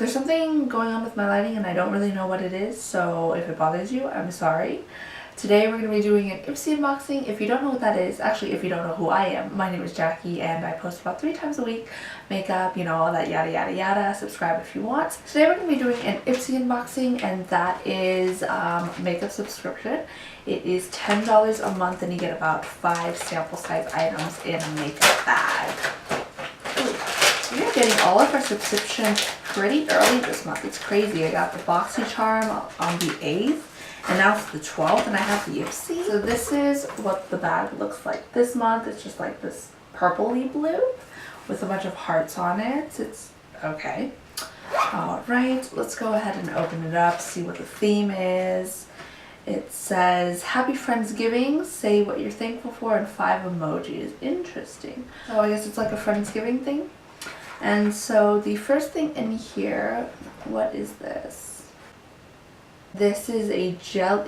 There's something going on with my lighting and I don't really know what it is, so if it bothers you, I'm sorry. Today we're going to be doing an Ipsy unboxing. If you don't know what that is, actually if you don't know who I am, my name is Jackie and I post about 3 times a week. Makeup, you know, all that yada yada yada. Subscribe if you want. Today we're going to be doing an Ipsy unboxing, and that is makeup subscription. It is $10 a month and you get about 5 sample size items in a makeup bag. We are getting all of our subscriptions pretty early this month. It's crazy. I got the BOXYCHARM on the 8th and now it's the 12th and I have the Ipsy. So this is what the bag looks like this month. It's just like this purpley blue with a bunch of hearts on it. It's okay. Alright, let's go ahead and open it up, see what the theme is. It says, Happy Friendsgiving, say what you're thankful for, and 5 emojis. Interesting. So I guess it's like a Friendsgiving thing. And so the first thing in here, what is this? This is a gel,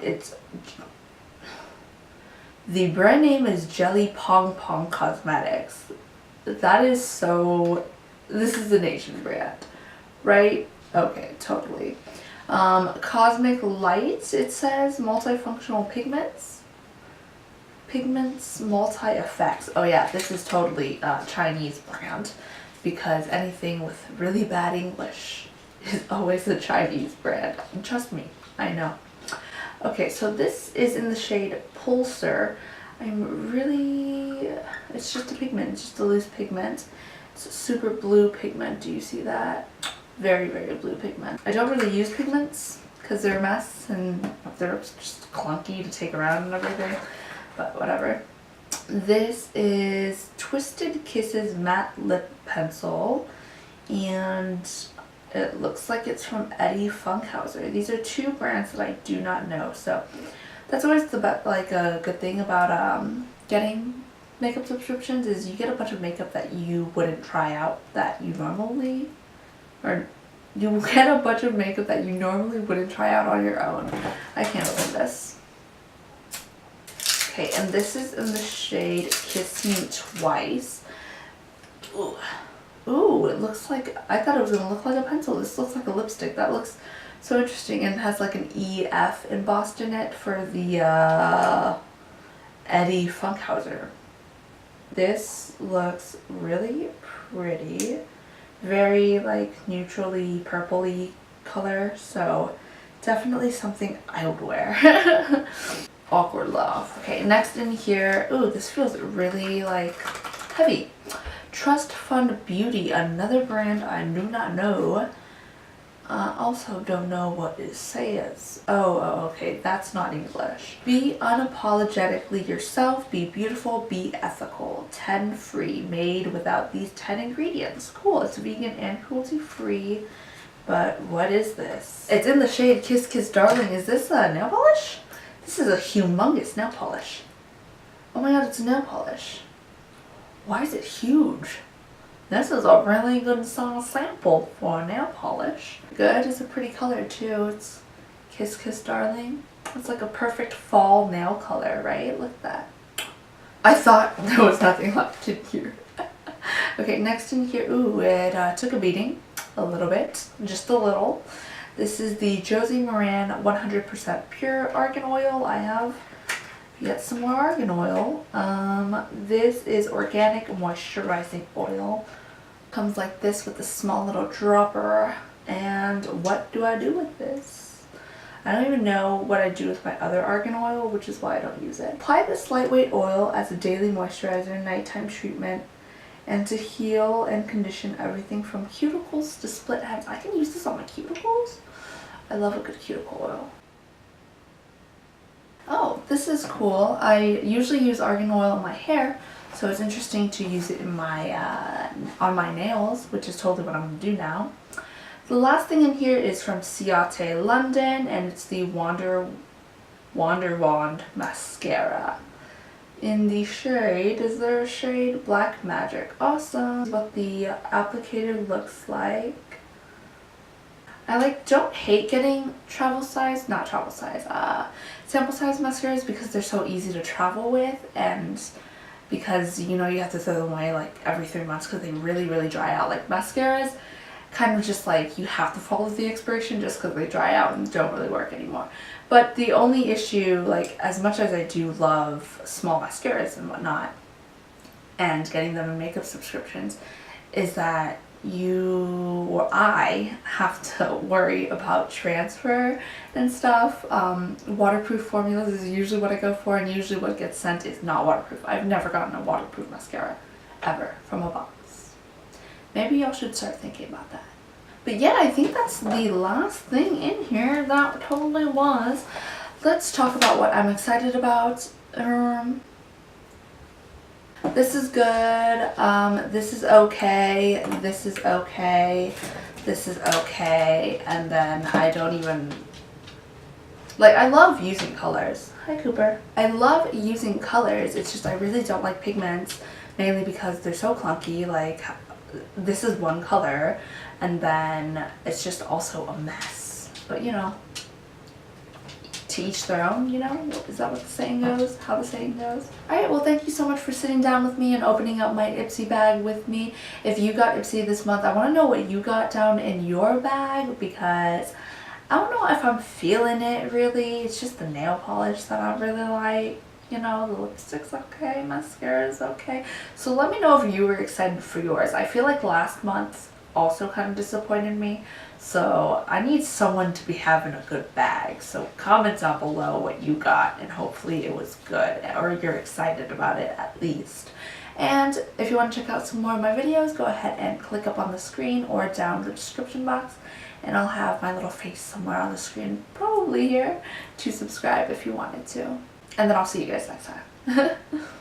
the brand name is Jelly Pong Pong Cosmetics. That is so, this is an Asian brand, right? Okay, totally. Cosmic Lights, it says, multifunctional pigments, multi-effects. Oh yeah, this is totally a Chinese brand, because anything with really bad English is always a Chinese brand. Trust me, I know. Okay, so this is in the shade Pulsar. It's just a pigment, it's just a loose pigment. It's a super blue pigment, do you see that? Very, very blue pigment. I don't really use pigments because they're a mess and they're just clunky to take around and everything, but whatever. This is Twisted Kisses Matte Lip Pencil, and it looks like it's from Eddie Funkhauser. These are 2 brands that I do not know, so that's always a good thing about getting makeup subscriptions is you get a bunch of makeup that you wouldn't try out that you normally, or you get a bunch of makeup that you normally wouldn't try out on your own. I can't open this. Okay, and this is in the shade Kiss Me Twice. Ooh. Ooh, it looks like, I thought it was going to look like a pencil. This looks like a lipstick. That looks so interesting, and it has like an EF embossed in it for the Eddie Funkhauser. This looks really pretty. Very like neutrally purpley color, so definitely something I would wear. Awkward love. Okay, next in here, ooh, this feels really like heavy. Trust Fund Beauty, another brand I do not know. Also don't know what it says. Oh, okay, that's not English. Be unapologetically yourself, be beautiful, be ethical. 10 free, made without these 10 ingredients. Cool, it's vegan and cruelty free, but what is this? It's in the shade Kiss Kiss Darling. Is this a nail polish? This is a humongous nail polish. Oh my god, it's a nail polish. Why is it huge? This is a really good sample for a nail polish. Good, it's a pretty color too. It's Kiss Kiss Darling. It's like a perfect fall nail color, right? Look at that. I thought there was nothing left in here. Okay, next in here, ooh, it took a beating. A little bit, just a little. This is the Josie Maran 100% pure argan oil. I have yet some more argan oil. This is organic moisturizing oil. Comes like this with a small little dropper. And what do I do with this? I don't even know what I do with my other argan oil, which is why I don't use it. Apply this lightweight oil as a daily moisturizer, nighttime treatment, and to heal and condition everything from cuticles to split ends. I can use this on my cuticles. I love a good cuticle oil. Oh, this is cool. I usually use argan oil on my hair, so it's interesting to use it in my on my nails, which is totally what I'm going to do now. The last thing in here is from Ciate London, and it's the Wonder Wand Mascara. In the shade, is there a shade? Black Magic. Awesome. What the applicator looks like. I don't hate getting sample size mascaras because they're so easy to travel with, and because you know you have to throw them away like every 3 months because they really dry out like mascaras. kind of just like you have to follow the expiration just because they dry out and don't really work anymore. But the only issue, like as much as I do love small mascaras and whatnot and getting them in makeup subscriptions, is that you or I have to worry about transfer and stuff. Waterproof formulas is usually what I go for, and usually what gets sent is not waterproof. I've never gotten a waterproof mascara ever from a box. Maybe y'all should start thinking about that. But yeah, I think that's the last thing in here. That totally was. Let's talk about what I'm excited about. This is good, this is okay, this is okay, this is okay, and then I don't even, like, I love using colors. Hi Cooper. I love using colors, it's just I really don't like pigments, mainly because they're so clunky. Like, this is one color, and then it's just also a mess. But you know, to each their own, you know? Is that what the saying goes? How the saying goes? Alright, well thank you so much for sitting down with me and opening up my Ipsy bag with me. If you got Ipsy this month, I want to know what you got down in your bag, because I don't know if I'm feeling it really. It's just the nail polish that I really like. You know, the lipstick's okay, mascara's okay. So let me know if you were excited for yours. I feel like last month also kind of disappointed me. So I need someone to be having a good bag. So comment down below what you got, and hopefully it was good, or you're excited about it at least. And if you want to check out some more of my videos, go ahead and click up on the screen or down in the description box, and I'll have my little face somewhere on the screen, probably here, to subscribe if you wanted to. And then I'll see you guys next time.